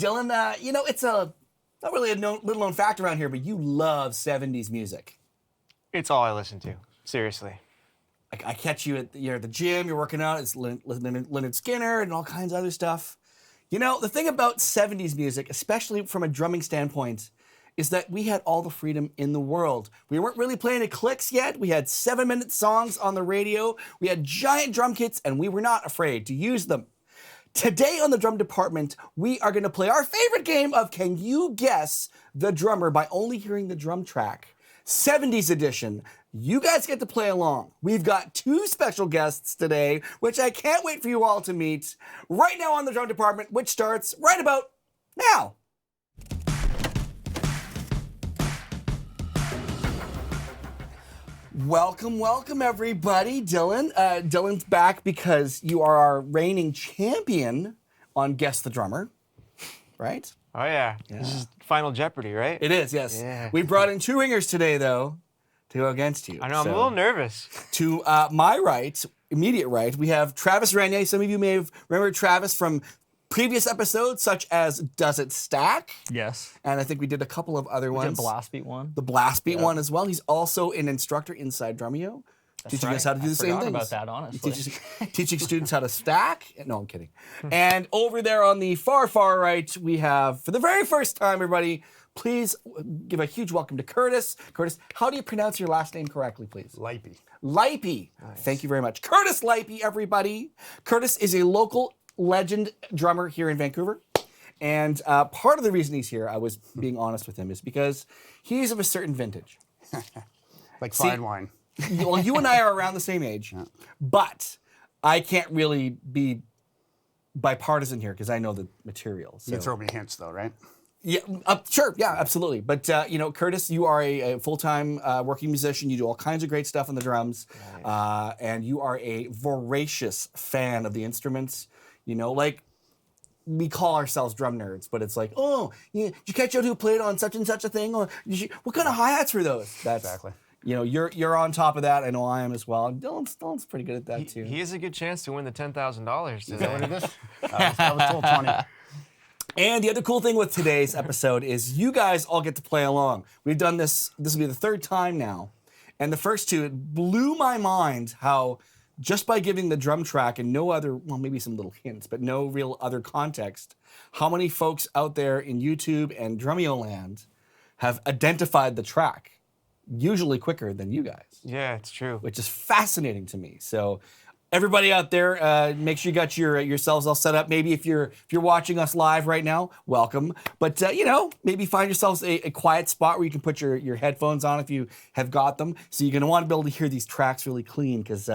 Dylan, it's a not really a little known fact around here, but you love 70s music. It's all I listen to. Seriously. I catch you you're at the gym, you're working out, it's Leonard Skinner and all kinds of other stuff. The thing about 70s music, especially from a drumming standpoint, is that we had all the freedom in the world. We weren't really playing at clicks yet. We had 7-minute songs on the radio. We had giant drum kits, and we were not afraid to use them. Today on the Drum Department, we are going to play our favorite game of Can You Guess the Drummer by only hearing the drum track. 70s edition. You guys get to play along. We've got 2 special guests today, which I can't wait for you all to meet right now on the Drum Department, which starts right about now. Welcome, everybody. Dylan. Dylan's back because you are our reigning champion on Guess the Drummer, right? Oh, yeah. This is Final Jeopardy, right? It is, yes. Yeah. We brought in 2 ringers today, though, to go against you. I know, I'm a little nervous. To my right, immediate right, we have Travis Renier. Some of you may have remembered Travis from previous episodes, such as Does It Stack? Yes. And I think we did a couple of other ones. The Blast Beat one. The Blast Beat one as well. He's also an instructor inside Drumeo. Teaching us how to do the same things. I forgot about that, honestly. Teaching students how to stack. No, I'm kidding. And over there on the far right, we have, for the very first time, everybody, please give a huge welcome to Curtis. Curtis, how do you pronounce your last name correctly, please? Lipey. Lipey. Nice. Thank you very much. Curtis Lipey, everybody. Curtis is a local legend drummer here in Vancouver. And part of the reason he's here, I was being honest with him, is because he's of a certain vintage. Like fine wine. Well, you and I are around the same age, but I can't really be bipartisan here because I know the material. So. You can throw me hints, though, right? Yeah, sure. Yeah, absolutely. But, Curtis, you are a full-time working musician. You do all kinds of great stuff on the drums. Right. And you are a voracious fan of the instruments. We call ourselves drum nerds, but it's like, did you catch out who played on such and such a thing? Or what kind of hi-hats were those? Exactly. You're on top of that. I know I am as well. Dylan's pretty good at that too. He has a good chance to win the $10,000 today. Is that what it is? I was told 20. And the other cool thing with today's episode is you guys all get to play along. We've done this will be the 3rd time now. And the first 2, it blew my mind how just by giving the drum track and no other, well, maybe some little hints, but no real other context, how many folks out there in YouTube and Drumeo land have identified the track, usually quicker than you guys. Yeah, it's true. Which is fascinating to me. So everybody out there, make sure you got yourselves all set up. Maybe if you're watching us live right now, welcome. But maybe find yourselves a quiet spot where you can put your headphones on if you have got them. So you're gonna want to be able to hear these tracks really clean because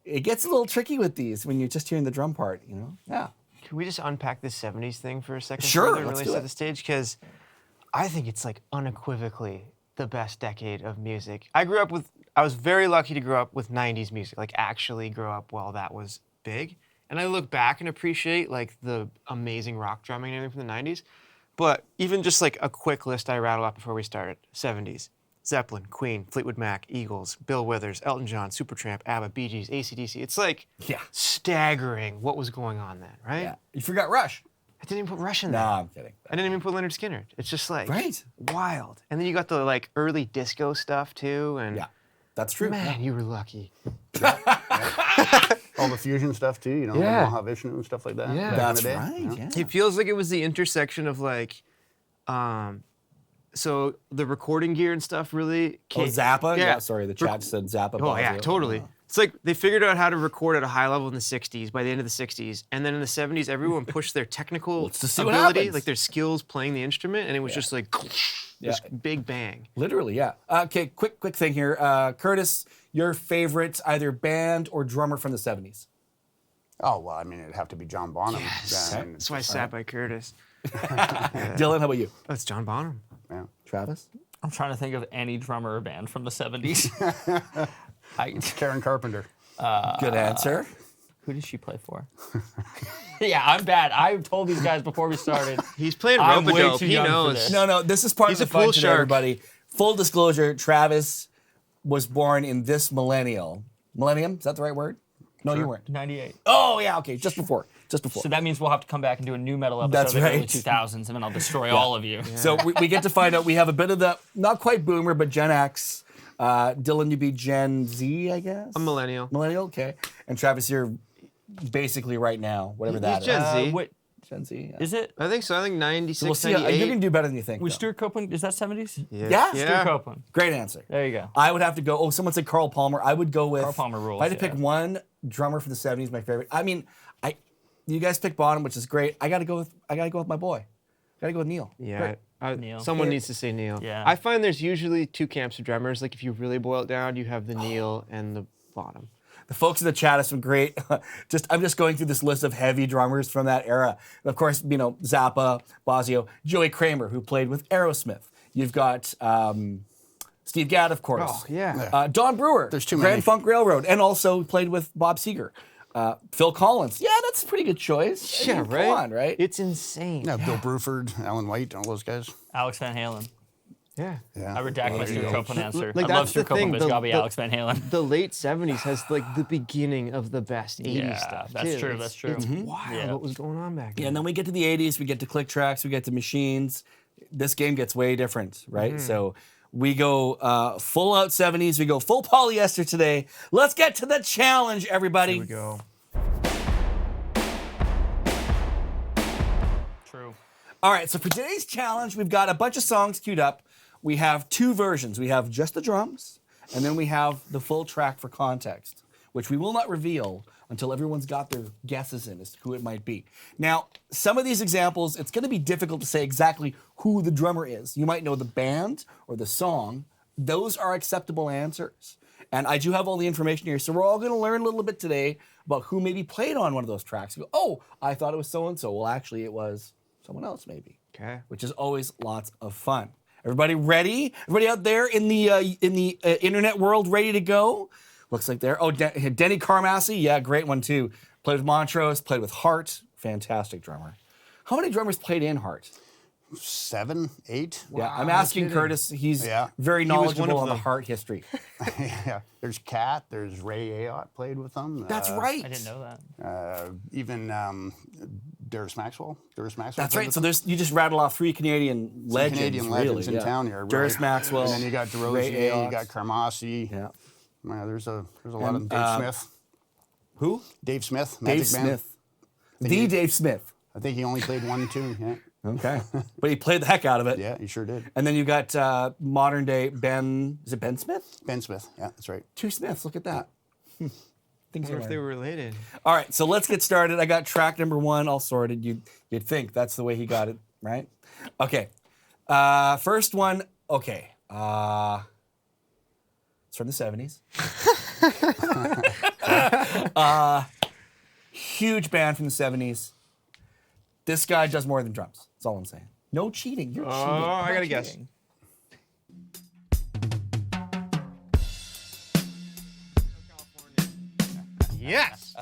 it gets a little tricky with these when you're just hearing the drum part. Yeah. Can we just unpack this 70s thing for a second? Sure, let's really do set the stage because I think it's like unequivocally the best decade of music. I was very lucky to grow up with 90s music, like actually grow up while that was big. And I look back and appreciate like the amazing rock drumming and everything from the 90s. But even just like a quick list I rattle up before we started. 70s, Zeppelin, Queen, Fleetwood Mac, Eagles, Bill Withers, Elton John, Supertramp, ABBA, Bee Gees, AC/DC. It's like staggering what was going on then, right? Yeah. You forgot Rush. I didn't even put Rush in there. No, I'm kidding. I didn't even put Leonard Skinner. It's just like right. Wild. And then you got the like early disco stuff too. And yeah, that's true. Man, you were lucky. All the fusion stuff too, Mahavishnu and stuff like that. Yeah, that's right. Yeah. It feels like it was the intersection of like, so the recording gear and stuff really came. Oh, Zappa? Yeah, sorry, the chat said Zappa. Oh, yeah, totally. It's like they figured out how to record at a high level in the 60s, by the end of the 60s, and then in the 70s, everyone pushed their technical ability, like their skills playing the instrument, and it was just like this big bang. Literally, yeah. Okay, quick thing here. Curtis, your favorite either band or drummer from the 70s? Oh, well, I mean, it'd have to be John Bonham. Yes. That's why I sat by Curtis. Dylan, how about you? That's John Bonham. Yeah. Travis? I'm trying to think of any drummer or band from the 70s. Karen Carpenter. Good answer. Who did she play for? Yeah, I'm bad. I told these guys before we started. He's playing I'm way rope-a-dope. too He young for knows. this. No, this is part He's of the a fun pool today, shark. everybody. Full disclosure, Travis was born in this millennium. Millennium? Is that the right word? No, you weren't. 98. Oh, yeah, okay, just before. just before. So that means we'll have to come back and do a new metal episode That's of the early right. 2000s, and then I'll destroy all of you. So we get to find out we have a bit of the, not quite boomer, but Gen X. Dylan, you be Gen Z, I guess? I'm millennial. Millennial, okay. And Travis, you're basically right now, whatever that He's is. Gen Z. What Gen Z. Yeah. is it? I think so. I think 96, So we'll see. You're 98. going to do better than you think. Was though. Stuart Copeland? Is that 70s? Yeah? Stuart Copeland. Great answer. There you go. I would have to go, someone said Carl Palmer. I would go with. Carl Palmer rules, If I had to pick yeah. one drummer for the 70s, my favorite. I mean, you guys pick Bonham, which is great. I gotta go with my boy. Gotta go with Neil. Yeah. Neil. Someone needs to say Neil. Yeah. I find there's usually two camps of drummers. Like if you really boil it down, you have the Neil and the Bottom. The folks in the chat have some great. I'm just going through this list of heavy drummers from that era. And of course, Zappa, Bosio, Joey Kramer, who played with Aerosmith. You've got Steve Gadd, of course. Oh, yeah. Don Brewer. There's too Grand many. Funk Railroad, and also played with Bob Seger. Phil Collins. Yeah, that's a pretty good choice. I mean, right? Come on, right? It's insane. Yeah, Bill Bruford, Alan White, all those guys. Alex Van Halen. Yeah. Yeah. I redact my Stuart Copeland answer. Like, I love that's Stuart the thing, Copeland, but it's gotta be the- Alex Van Halen. The late 70s has like the beginning of the best 80s Yeah, stuff. that's too. true, It's- that's true. It's Mhm. wild Yeah. what was going on back then. Yeah, and then we get to the 80s, we get to click tracks, we get to machines. This game gets way different, right? So we go full out 70s, we go full polyester today. Let's get to the challenge, everybody. Here we go. True. All right, so for today's challenge, we've got a bunch of songs queued up. We have two versions. We have just the drums, and then we have the full track for context, which we will not reveal until everyone's got their guesses in as to who it might be. Now, some of these examples, it's going to be difficult to say exactly who the drummer is. You might know the band or the song. Those are acceptable answers. And I do have all the information here, so we're all going to learn a little bit today about who maybe played on one of those tracks. You go, oh, I thought it was so-and-so. Well, actually, it was someone else maybe. Okay. Which is always lots of fun. Everybody ready? Everybody out there in the internet world ready to go? Looks like they're. Oh, Denny Carmassi, yeah, great one too. Played with Montrose, played with Heart, fantastic drummer. How many drummers played in Heart? 7, 8. Yeah, I'm asking Curtis. He's very was one knowledgeable of on the them. Heart history. Yeah. There's Cat. There's Ray Ayotte played with them. That's right. I didn't know that. Even Darius Maxwell. Darius Maxwell. That's played right. with So them. you just rattled off 3 Canadian Some legends. Canadian legends really, in town here. Darius right. Maxwell. And then you got Ray DeRozier, Ayotte. you got Carmassi. Yeah. Yeah, there's a lot of Dave Smith. Who? Dave Smith, Magic Dave Man. Smith. The Dave Smith. I think he only played 1 and 2. Yeah. Okay. But he played the heck out of it. Yeah, he sure did. And then you got modern day Ben. Is it Ben Smith? Ben Smith. Yeah, that's right. 2 Smiths. Look at that. Things I wonder are if they were related. All right, so let's get started. I got track number 1 all sorted. You'd think that's the way he got it, right? Okay. First one. Okay. It's from the 70s. Huge band from the 70s. This guy does more than drums. That's all I'm saying. No cheating. You're cheating. I You're gotta guess. cheating. Yes.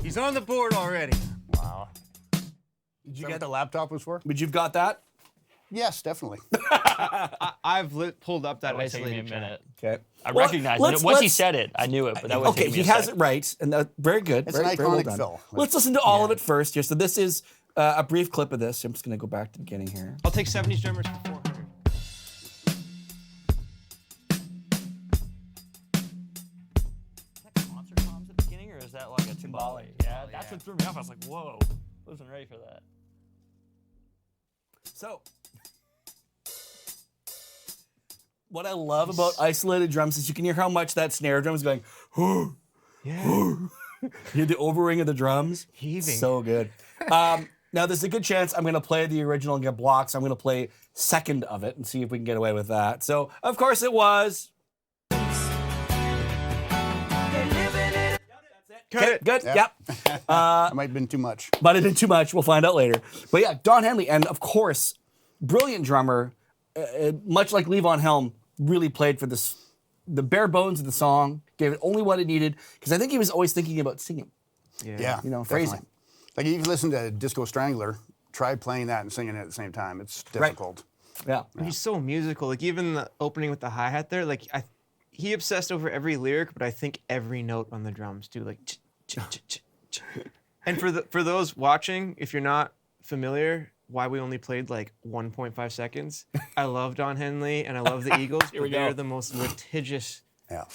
He's on the board already. Wow. Did you get the laptop was for? But you've got that? Yes, definitely. I've pulled up that That would take me a isolated track. minute. Okay. I Well, recognized let's- it. Once he let's- said it, I knew it, but that would Okay, take me he a has sec. it right, and very good. It's very, an very well iconic done. fill. Let's listen to all of it first here. So this is a brief clip of this. I'm just going to go back to the beginning here. I'll take 70s drummers for 400. Is that concert toms at the beginning, or is that like a timbale? Yeah, that's what threw me off. I was like, whoa, I wasn't ready for that. So, what I love about isolated drums is you can hear how much that snare drum is going. Yeah. You hear the overring of the drums. Heaving. So good. Now, there's a good chance I'm going to play the original and get blocked, so I'm going to play second of it and see if we can get away with that. So, of course, it was. Cut it. Good. Yep. Yep. That might have been too much. Might have been too much. We'll find out later. But yeah, Don Henley, and of course, brilliant drummer, much like Levon Helm, really played for this, the bare bones of the song, gave it only what it needed, because I think he was always thinking about singing. Yeah. You know, definitely. phrasing. Like if you listen to Disco Strangler, try playing that and singing it at the same time. It's difficult. Yeah. He's so musical. Like even the opening with the hi-hat there, like he obsessed over every lyric, but I think every note on the drums too. Like And for those watching, if you're not familiar, why we only played like 1.5 seconds. I love Don Henley and I love the Eagles, but they're the most litigious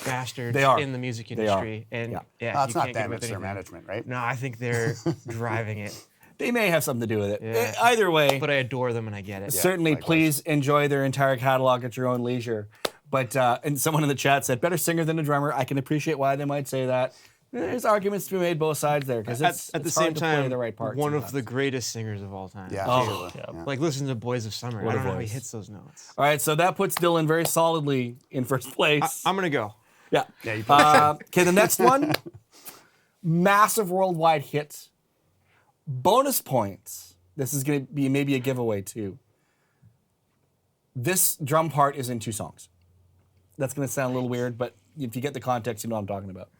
bastards in the music industry. And It's you not can't get them, away with it's their anything. management, right? No, I think they're driving it. They may have something to do with it. Yeah. Either way, But I adore them and I get it. certainly likewise. please enjoy their entire catalog at your own leisure. But and someone in the chat said, better singer than a drummer. I can appreciate why they might say that. There's arguments to be made both sides there because At it's the hard same to play time, the right parts. one of sometimes. the greatest singers of all time. Yeah. Oh. absolutely. Yeah. Like listen to Boys of Summer. I a don't know how he voice. hits those notes. All right, so that puts Dylan very solidly in first place. I'm gonna go. Yeah. Yeah, you probably Okay, the next one, massive worldwide hit. Bonus points. This is going to be maybe a giveaway too. This drum part is in 2 songs. That's going to sound a little weird, but if you get the context, you know what I'm talking about.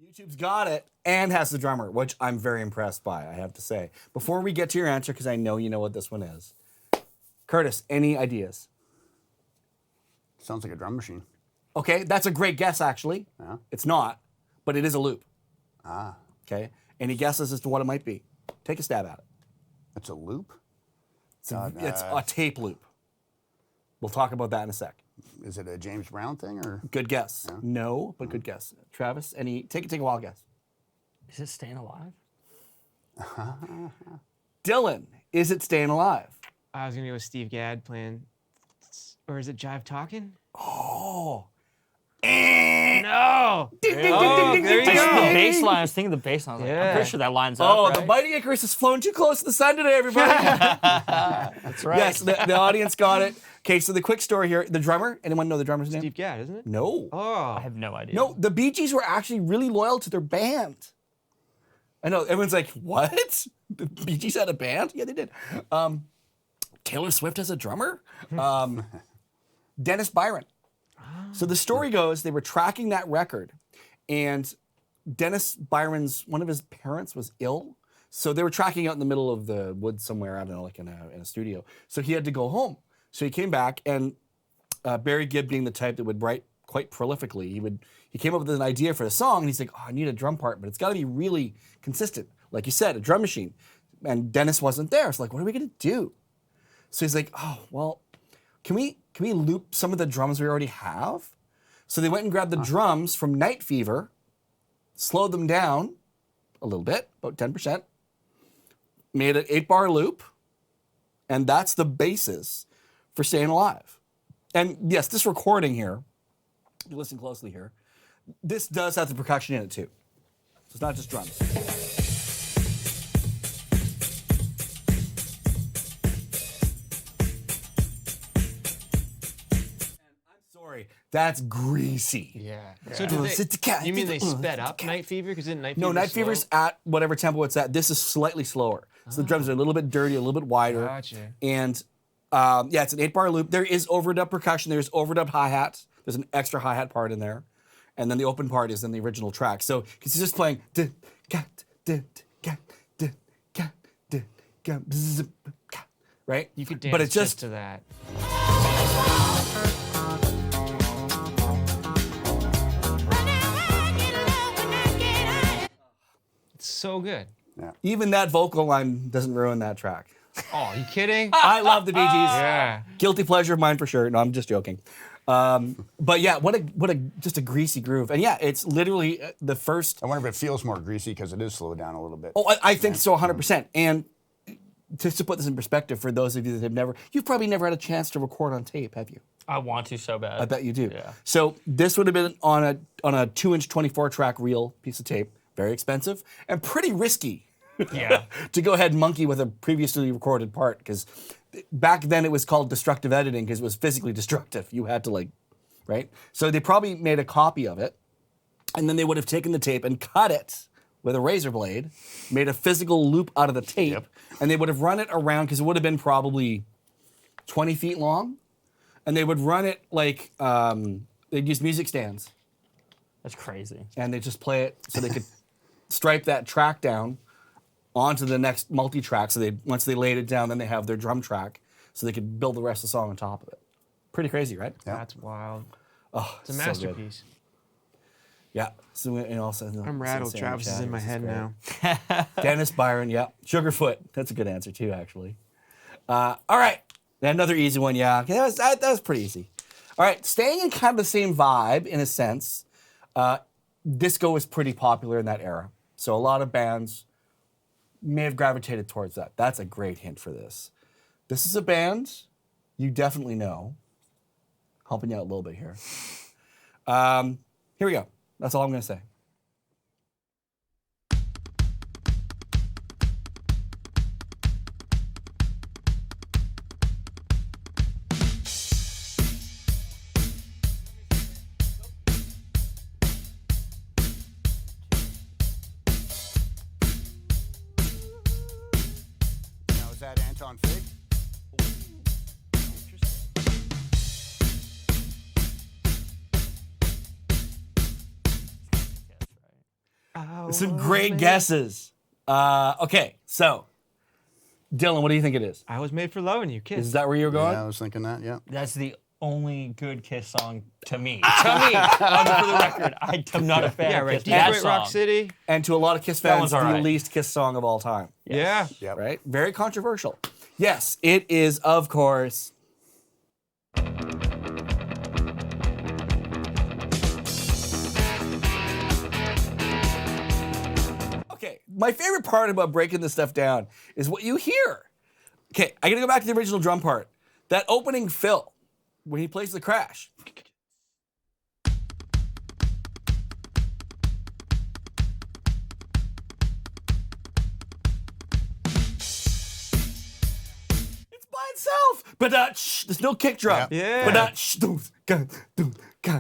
YouTube's got it and has the drummer, which I'm very impressed by, I have to say. Before we get to your answer, because I know you know what this one is, Curtis, any ideas? Sounds like a drum machine. Okay, that's a great guess, actually. Yeah. It's not, but it is a loop. Ah, Okay, any guesses as to what it might be? Take a stab at it. it's a loop? It's a tape loop. We'll talk about that in a sec. Is it a James Brown thing or? Good guess. No, but good guess. Travis, take a wild guess. Is it Staying Alive? Dylan, is it Staying Alive? I was gonna go with Steve Gadd playing, or is it Jive Talking? Oh. No. There you The go. bass line. I was thinking the bass line. I was like, I'm Yeah. pretty sure that lines up. Oh, right? the Mighty Icarus has flown too close to the sun today, everybody. That's right. Yes, the audience got it. Okay, so the quick story here. The drummer, anyone know the drummer's name? Steve Gadd, isn't it? No. Oh. I have no idea. No, the Bee Gees were actually really loyal to their band. I know, everyone's like, what? The Bee Gees had a band? Yeah, they did. Taylor Swift has a drummer? Dennis Byron. So the story goes, they were tracking that record, and Dennis Byron's, one of his parents was ill. So they were tracking out in the middle of the woods somewhere, I don't know, like in a studio. So he had to go home. So he came back, and Barry Gibb, being the type that would write quite prolifically, he came up with an idea for the song, and he's like, oh, I need a drum part, but it's got to be really consistent. Like you said, a drum machine. And Dennis wasn't there. It's like, what are we going to do? So he's like, oh, well, can we loop some of the drums we already have? So they went and grabbed the drums from Night Fever, slowed them down a little bit, about 10%, made an 8-bar loop, and that's the basis for Staying Alive. And yes, this recording here, if you listen closely here, this does have the percussion in it too. So it's not just drums. Sorry, that's greasy. Yeah. Yeah. So you mean they sped up Night Fever? Because didn't Night Fever No, Night slow? Fever's at whatever tempo it's at. This is slightly slower. So the drums are a little bit dirty, a little bit wider. Gotcha. And yeah, it's an 8-bar loop. There is overdub percussion. There's overdub hi-hat. There's an extra hi-hat part in there. And then the open part is in the original track. So, because he's just playing, right? You could dance but it's just to that. It's so good. even that vocal line doesn't ruin that track. Oh, are you kidding? I love the Bee Gees. Yeah. Guilty pleasure of mine for sure. No, I'm just joking. But yeah, what a just a greasy groove. And yeah, it's literally the first. I wonder if it feels more greasy because it is slowed down a little bit. Oh, I think so, 100%. And just to put this in perspective, for those of you that have you've probably never had a chance to record on tape, have you? I want to so bad. I bet you do. Yeah. So this would have been on a 2-inch 24-track reel piece of tape, very expensive and pretty risky. Yeah. To go ahead and monkey with a previously recorded part, because back then it was called destructive editing because it was physically destructive. You had to right? So they probably made a copy of it, and then they would have taken the tape and cut it with a razor blade, made a physical loop out of the tape, and they would have run it around because it would have been probably 20 feet long, and they would run it like they'd use music stands, That's crazy. and they just play it so they could stripe that track down onto the next multi-track. So once they laid it down, then they have their drum track, so they could build the rest of the song on top of it. Pretty crazy, right? That's wild. Oh, It's a so good. masterpiece. Yeah. So and also, I'm rattled. Travis is in my head now. Dennis Byron, yeah. Sugarfoot. That's a good answer too, actually. All right. Another easy one, yeah. Okay, that was pretty easy. All right. Staying in kind of the same vibe, in a sense, disco was pretty popular in that era. So a lot of bands may have gravitated towards that. That's a great hint for this. This is a band you definitely know. Helping you out a little bit here. Here we go. That's all I'm going to say. Now, is that Anton Fig? Some great guesses. Okay, so Dylan, what do you think it is? I was made for loving you, Kiss. Is that where you're going? Yeah, I was thinking that, yeah. That's the only good Kiss song to me. To me, for the record, I am not a fan Yeah, of right. Kiss. That Detroit Rock song. City. And to a lot of Kiss That fans, one's the all right. least Kiss song of all time. Yeah. Yep. Right? Very controversial. Yes, it is, of course. Okay, my favorite part about breaking this stuff down is what you hear. Okay, I gotta go back to the original drum part. That opening fill, when he plays the crash. It's by itself. But there's no kick drum. Yeah. But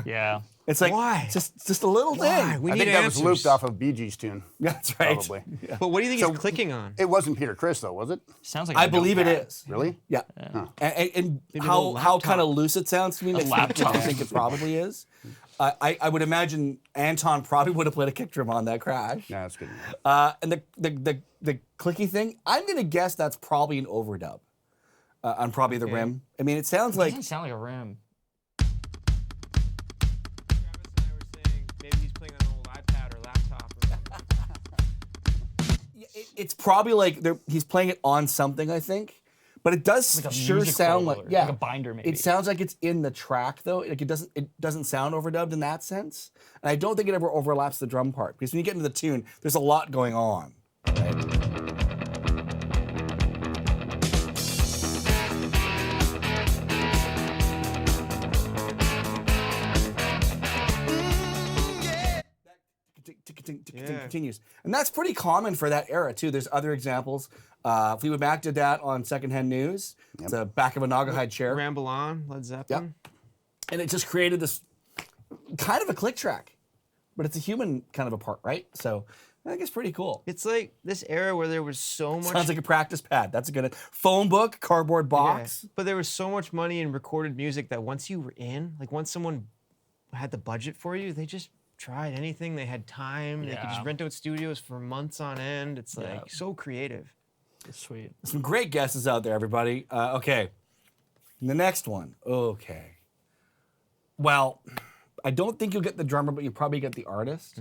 Yeah. it's like Why? it's just a little Why? thing. We I need think that answers. was looped off of Bee Gees' tune. That's right. Probably. But what do you think So- he's clicking on? It wasn't Peter Criss, though, was it? Sounds like I a believe it notepad. is. Really? Yeah. And Maybe a how little how laptop. kind of loose it sounds to me makes me laptop. think it probably is. I would imagine Anton probably would have played a kick drum on that crash. Yeah, that's good. And the clicky thing, I'm gonna guess that's probably an overdub on probably the rim. I mean, it sounds It like doesn't sound like a rim. Travis and I were saying maybe he's playing on an old iPad or laptop. it's probably like he's playing it on something, I think. But it does Like a sure music sound folder, like like a binder maybe. It sounds like it's in the track though. Like it doesn't sound overdubbed in that sense. And I don't think it ever overlaps the drum part because when you get into the tune, there's a lot going on. Right? Continues. And that's pretty common for that era too. There's other examples. Fleetwood Mac did that on Secondhand News. It's the back of a Naugahyde chair. Ramble on, Led Zeppelin. And it just created this kind of a click track. But it's a human kind of a part, right? So I think it's pretty cool. It's like this era where there was so much. Sounds like a practice pad. That's a good phone book, cardboard box. But there was so much money in recorded music that once you were in, like once someone had the budget for you, they just tried anything. They had time. They could Yeah. just rent out studios for months on end. It's like Yeah. so creative. It's sweet. Some great guesses out there, everybody. Okay. The next one. Okay. Well, I don't think you'll get the drummer, but you'll probably get the artist.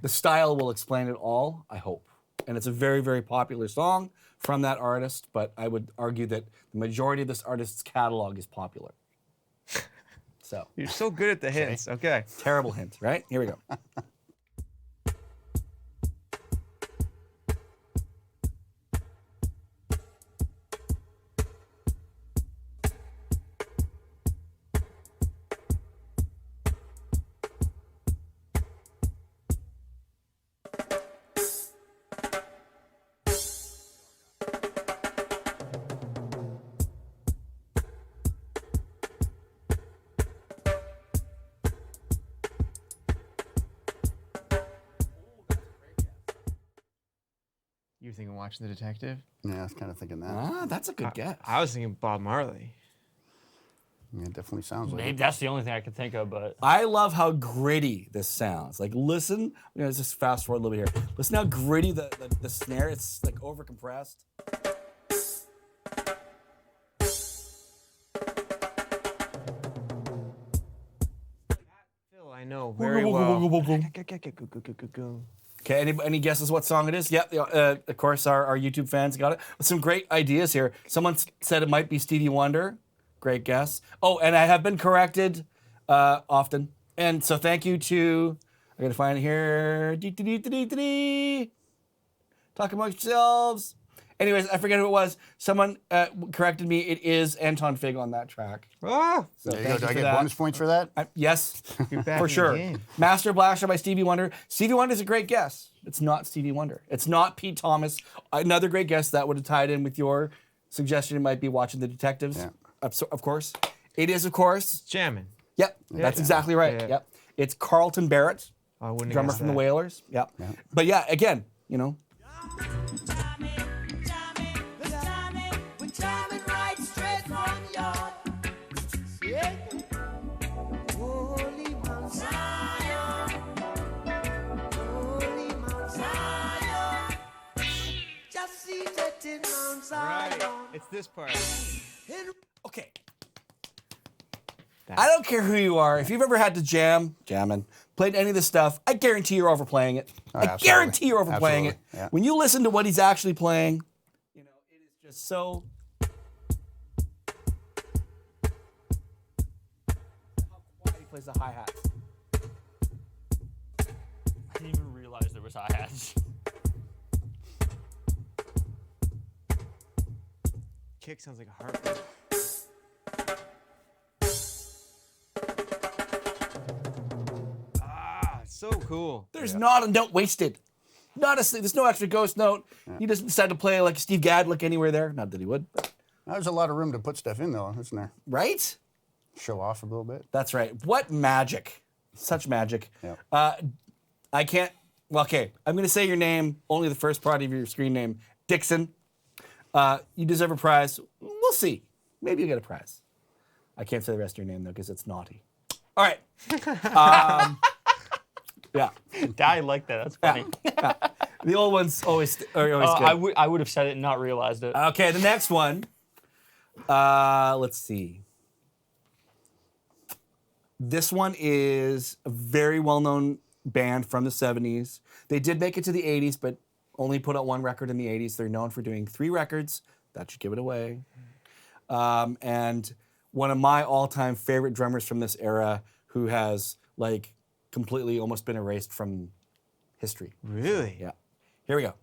The style will explain it all, I hope. And it's a very, very popular song from that artist, but I would argue that the majority of this artist's catalog is popular. So, You're so good at the hints. Okay. terrible hint, right? Here we go. You were thinking Watching the Detective? Yeah, I was kind of thinking that. Ah, that's a good guess. I was thinking Bob Marley. Yeah, it definitely sounds like Maybe it. that's the only thing I could think of, but I love how gritty this sounds. Like, listen. I'm gonna just fast forward a little bit here. Listen how gritty the snare. It's like over compressed. Phil, I know very well. Okay, any guesses what song it is? Yep, of course, our YouTube fans got it. Some great ideas here. Someone said it might be Stevie Wonder. Great guess. Oh, and I have been corrected often. And so thank you to, I gotta find it here. Talk amongst yourselves. Anyways, I forget who it was. Someone corrected me. It is Anton Fig on that track. Ah, So There you thank go. Do I for get that. bonus points for that? Yes, you're back for in the sure. game. Master Blaster by Stevie Wonder. Stevie Wonder is a great guess. It's not Stevie Wonder. It's not Pete Thomas. Another great guess that would have tied in with your suggestion. It might be Watching the Detectives. Yeah. Of course. It is, of course. Jamming. Yep, that's exactly right. Yeah. Yep. It's Carlton Barrett, I wouldn't have drummer guessed from the that. Wailers. Yep. But yeah, again, you know, Right. It's this part. okay. I don't care who you are. If you've ever had to jamming, played any of this stuff, I guarantee you're overplaying it. I absolutely. guarantee you're overplaying it. Absolutely, yeah. When you listen to what he's actually playing, you know, it is just so. How quiet he plays the hi-hats. I didn't even realize there was hi-hats. Kick sounds like a heartbeat. Ah, it's so cool. There's not a note wasted. There's no extra ghost note. He doesn't decide to play like Steve Gadlick anywhere there. Not that he would, but, There's a lot of room to put stuff in, though, isn't there? right? Show off a little bit. That's right. What magic. Such magic. Yeah. I can't. Well, okay. I'm going to say your name, only the first part of your screen name. Dixon. You deserve a prize. We'll see. Maybe you get a prize. I can't say the rest of your name, though, because it's naughty. All right. Yeah. I like that. That's funny. The old ones are always good. I would have said it and not realized it. Okay, the next one. Let's see. This one is a very well-known band from the 70s. They did make it to the 80s, but only put out one record in the 80s. They're known for doing 3 records. That should give it away. And one of my all-time favorite drummers from this era who has, like, completely almost been erased from history. Really? Yeah. Here we go.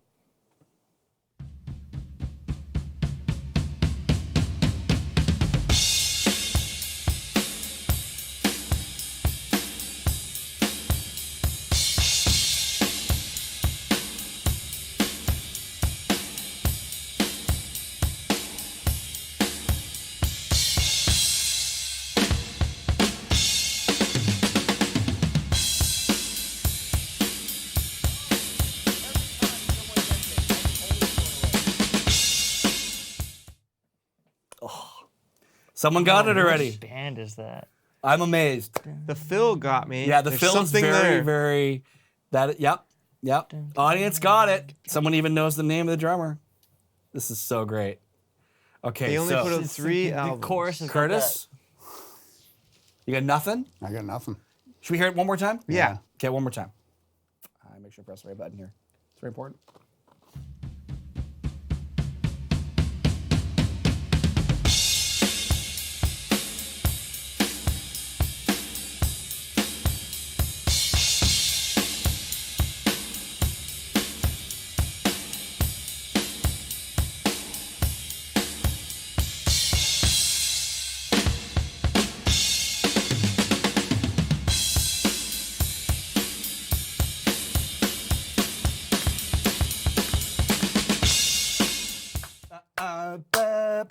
Someone got it already. What band is that? I'm amazed. The fill got me. Yeah, the There's film is something very, there. very. Yep. Audience got it. Someone even knows the name of the drummer. This is so great. Okay, They only so put out 3 albums. The chorus is Curtis, you got nothing? I got nothing. Should we hear it one more time? Yeah. Okay, one more time. I make sure I press the right button here. It's very important.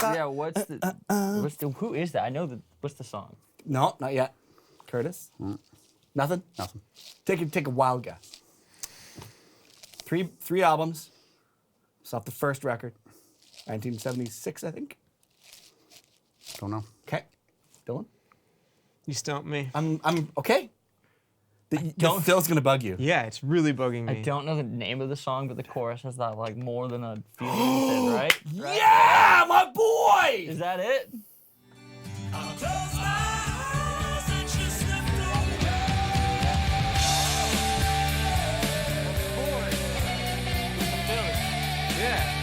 Yeah, what's the who is that? I know what's the song? No, not yet. Curtis? Nothing? Nothing. Take a wild guess. Three albums. It's off the first record. 1976, I think. Don't know. Okay. Dylan? You stumped me. I'm okay. The Phil's gonna bug you. Yeah, it's really bugging me. I don't know the name of the song, but the chorus has that like more than a feeling, right? Yeah, my boy. Is that it? Yeah.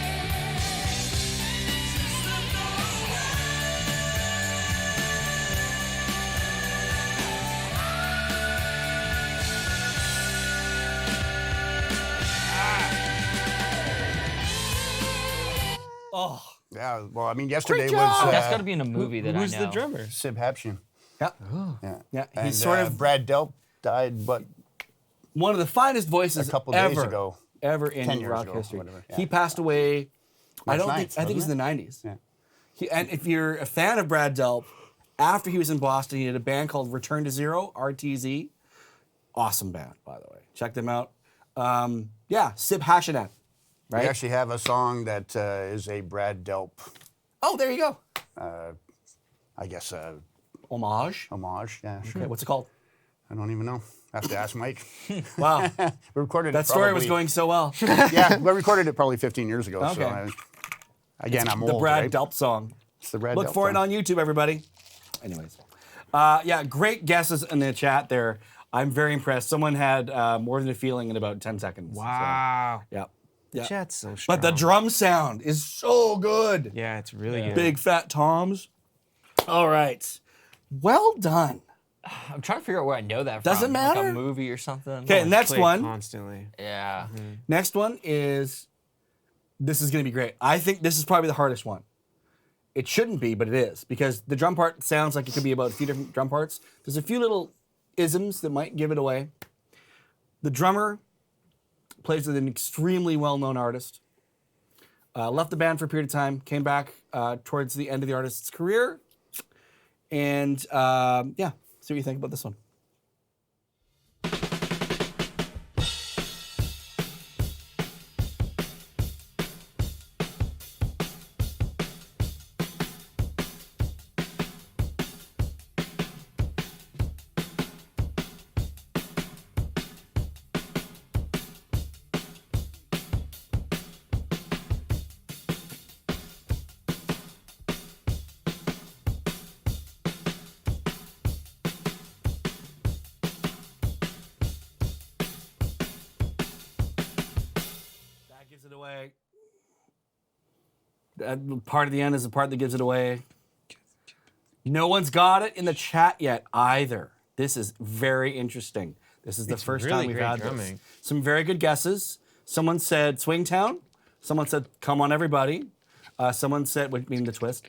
Oh, Yeah. Well, I mean, yesterday job. was That's got to be in a movie that Who's I know. the drummer? Sib Hapshin. yeah. Yeah. Yeah, And, he's sort of Brad Delp died, but one of the finest voices a couple ever, days ago. ever 10 in years rock ago, history. whatever, yeah. He passed away. I March don't 9th, think. I think it was in wasn't the '90s. Yeah. And if you're a fan of Brad Delp, after he was in Boston, he had a band called Return to Zero, RTZ. Awesome band, by the way. Check them out. Yeah, Sib Hashanet, We right? actually have a song that is a Brad Delp, Oh, there you go. I guess, Homage. homage. Yeah. Okay, what's it called? I don't even know. I have to ask Mike. Wow, We recorded that it story was probably- going so well. Yeah, we recorded it probably 15 years ago. Okay. So again, I'm The old, Brad right? Delp song. It's the Brad Look Delp for it song. on YouTube, everybody. Anyways, yeah, great guesses in the chat there. I'm very impressed. Someone had more than a feeling in about 10 seconds. So, Wow. yeah. The Yeah. chat's so strong. But the drum sound is so good. Yeah, it's really good. Big fat toms. All right. Well done. I'm trying to figure out where I know that Doesn't from. Like matter. a movie or something. Okay, next Play it one. constantly. Yeah. Next one is, this is going to be great. I think this is probably the hardest one. It shouldn't be, but it is, because the drum part sounds like it could be about a few different drum parts. There's a few little isms that might give it away. The drummer plays with an extremely well-known artist. Left the band for a period of time, came back towards the end of the artist's career. And yeah, see what you think about this one. That gives it away. That part of the end is the part that gives it away. No one's got it in the chat yet either. This is very interesting. This is the first really time we've great had drumming. this. Some very good guesses. Someone said Swingtown. Someone said Come On Everybody. Someone said, what mean the twist?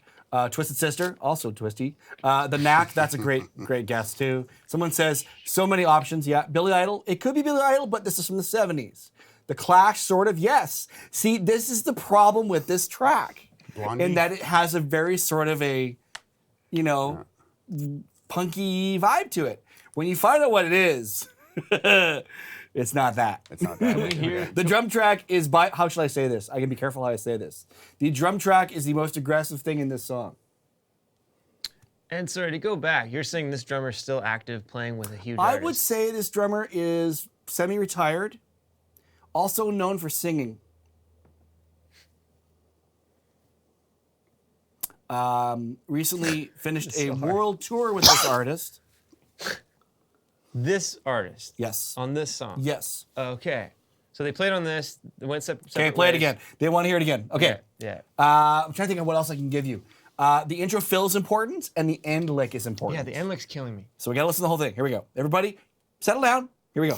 Twisted Sister, also twisty. The Knack, that's a great guess too. Someone says so many options. Yeah, Billy Idol. It could be Billy Idol, but this is from the 70s. The Clash, sort of, yes. See, this is the problem with this track. Blondie? In that it has a very sort of a, you know, punky vibe to it. When you find out what it is, it's not that. It's not that. Okay. The drum track is by, how should I say this? I can be careful how I say this. The drum track is the most aggressive thing in this song. And sorry, to go back, you're saying this drummer's still active playing with a huge I artist. would say this drummer is semi-retired, also known for singing. Recently finished a world tour with this artist. This artist. Yes. On this song. Yes. Okay. So they played on this, they went separate Okay, play it ways. again. They want to hear it again. Okay. Yeah. I'm trying to think of what else I can give you. The intro fill is important, and the end lick is important. Yeah, the end lick's killing me. So we gotta listen to the whole thing. Here we go. Everybody, settle down. Here we go.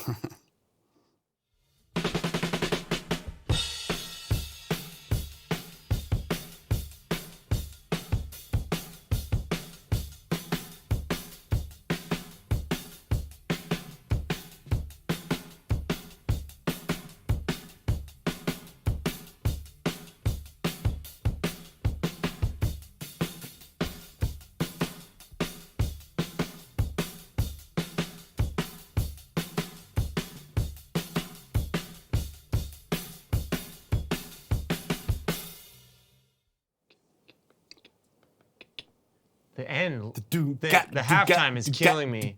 The end. The The halftime is killing me.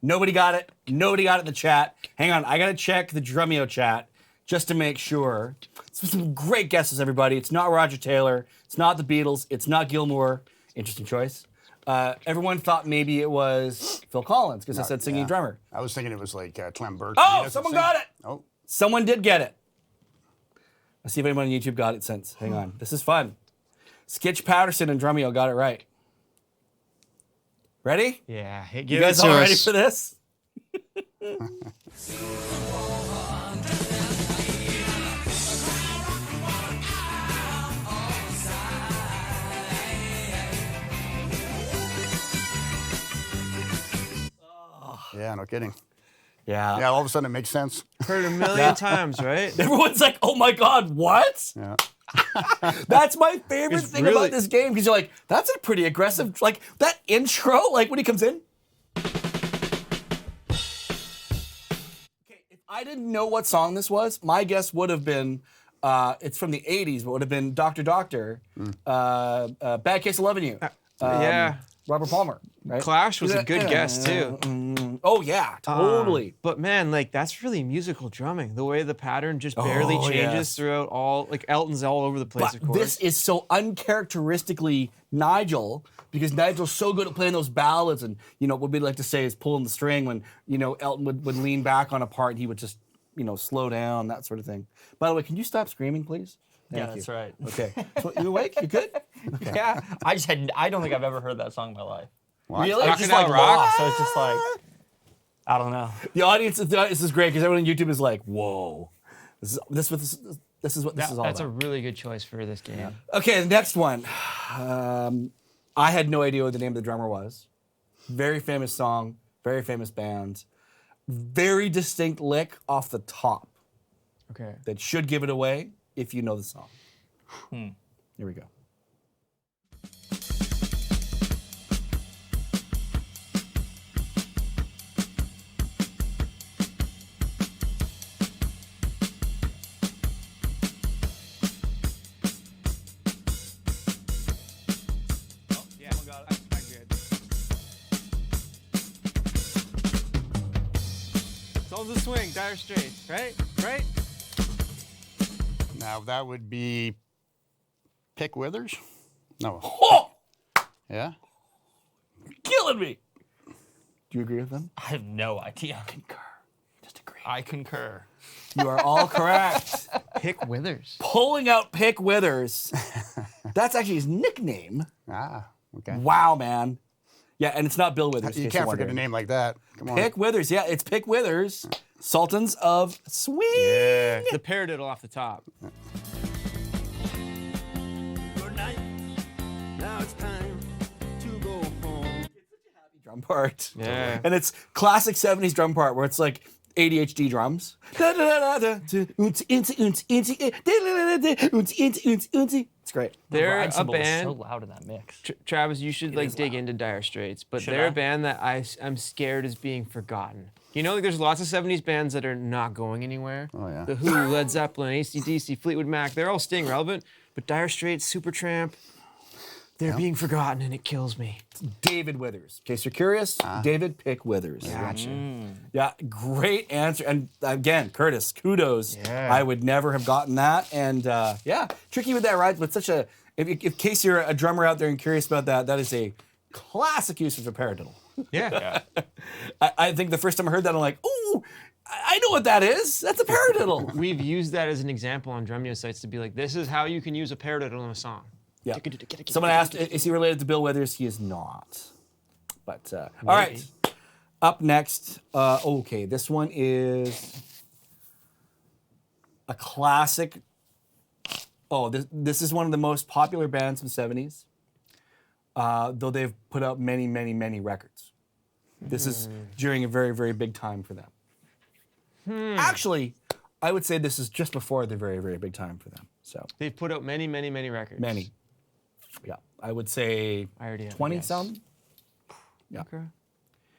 Nobody got it. Nobody got it in the chat. Hang on, I gotta check the Drumeo chat just to make sure. Some great guesses, everybody. It's not Roger Taylor. It's not the Beatles. It's not Gilmour. Interesting choice. Everyone thought maybe it was Phil Collins because I said singing drummer. I was thinking it was like Clem Burke. Oh, someone got it. Oh, Someone did get it. Let's see if anyone on YouTube got it since. Hang on. This is fun. Skitch Patterson and Drumeo got it right. Ready? Yeah. Hey, You give guys it to all ready us. for this? yeah, no kidding. Yeah. Yeah, all of a sudden it makes sense. Heard a million times, right? Everyone's like, oh my God, what? Yeah. That's my favorite It's thing really- about this game because you're like, that's a pretty aggressive, like that intro, like when he comes in. Okay, if I didn't know what song this was, my guess would have been, it's from the 80s, but would have been Dr. Doctor, Bad Case of Loving You. Yeah. Robert Palmer, right? Clash was a good guess, too. Oh yeah, totally. But man, like that's really musical drumming. The way the pattern just barely Oh, changes yes. throughout all, like Elton's all over the place, But of course. this is so uncharacteristically Nigel because Nigel's so good at playing those ballads and, you know, what we'd like to say is pulling the string when, you know, Elton would lean back on a part and he would just, you know, slow down, that sort of thing. By the way, can you stop screaming, please? Yeah, Thank that's you. right. Okay. So, you awake? You good? Yeah, I don't think I've ever heard that song in my life. Really? I was Rockin' just like Out Rock? lost. So it's just like, I don't know. The audience this is great because everyone on YouTube is like, whoa. This is what this is all That's about. a really good choice for this game. Okay, the next one. I had no idea what the name of the drummer was. Very famous song, very famous band. Very distinct lick off the top Okay. that should give it away if you know the song. Here we go. Yeah, I good. Souls of Swing, Dire Straits, right? Right? Now that would be Pick Withers? No. Oh! Yeah? Killing me. Do you agree with them? I have no idea. Concur. Just agree. I concur. You are all correct. Pick Withers. Pulling out Pick Withers. That's actually his nickname. Ah, okay. Wow, man. Yeah, and it's not Bill Withers. in You case you're can't forget a wondering. name like that. Come on. Pick Withers. Yeah, it's Pick Withers. Sultans of Swing. Yeah. The paradiddle off the top. Good night. Now it's time to go home. Drum part. Yeah. And it's classic 70s drum part where it's like ADHD drums. It's great. They're Ride a cymbal is band. so loud in that mix. Travis, you should like is dig loud. into Dire Straits, but Should they're I? a band that I'm scared is being forgotten. You know, like there's lots of 70s bands that are not going anywhere. Oh, yeah. The Who, Led Zeppelin, AC/DC, Fleetwood Mac, they're all staying relevant, but Dire Straits, Supertramp, they're being forgotten and it kills me. David Withers. In case you're curious, David Pick Withers. Gotcha. Yeah, great answer. And again, Curtis, kudos. Yeah. I would never have gotten that. And yeah, tricky with that, right? But such a, in case you're a drummer out there and curious about that, that is a classic usage of paradiddle. Yeah. I think the first time I heard that, I'm like, ooh, I know what that is. That's a paradiddle. We've used that as an example on Drumeo sites to be like, this is how you can use a paradiddle in a song. Yeah. Someone asked, is he related to Bill Withers? He is not. But, all right. Up next, okay, this one is a classic. Oh, this is one of the most popular bands from the 70s, though they've put out many, many, many records. This is during a very, very big time for them. Actually, I would say this is just before the very, very big time for them. So They've put out many, many, many records. many. Yeah, I would say I already have a 20 guess. some. Yeah. Okay.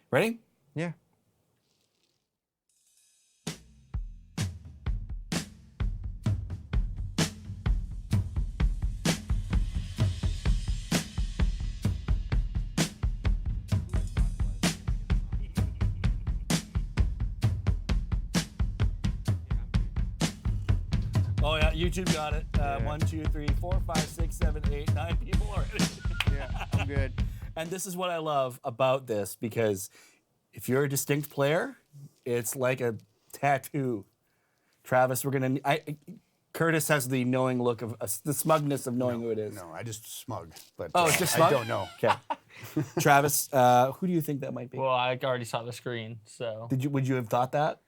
Ready? Yeah. Oh yeah, YouTube got it. 1, 2, 3, 4, 5, 6, 7, 8, 9 people already. Yeah, I'm good. And this is what I love about this, because if you're a distinct player, it's like a tattoo. Travis, Curtis has the knowing look of the smugness of knowing who it is. No, I just smug. But Oh, it's just smug? I don't know. Okay. Travis, who do you think that might be? Well, I already saw the screen, so. Would you have thought that?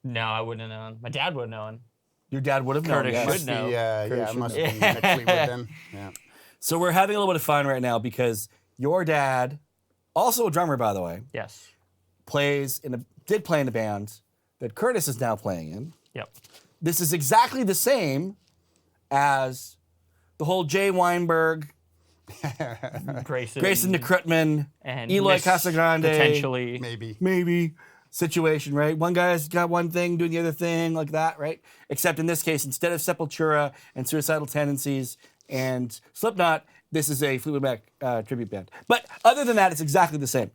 No, I wouldn't have known. My dad would have known. Your dad would have known. Curtis Yes. should know. Yeah, Curtis it should must know. be Mick Fleetwood then. Yeah. So we're having a little bit of fun right now because your dad, also a drummer by the way, Yes. did play in a band that Curtis is now playing in. Yep. This is exactly the same as the whole Jay Weinberg, Grayson DeCrutman, and Eloy Miss Casagrande, potentially. Maybe. situation, right? One guy's got one thing, doing the other thing, like that, right? Except in this case, instead of Sepultura and Suicidal Tendencies and Slipknot, this is a Fleetwood Mac tribute band. But other than that, it's exactly the same.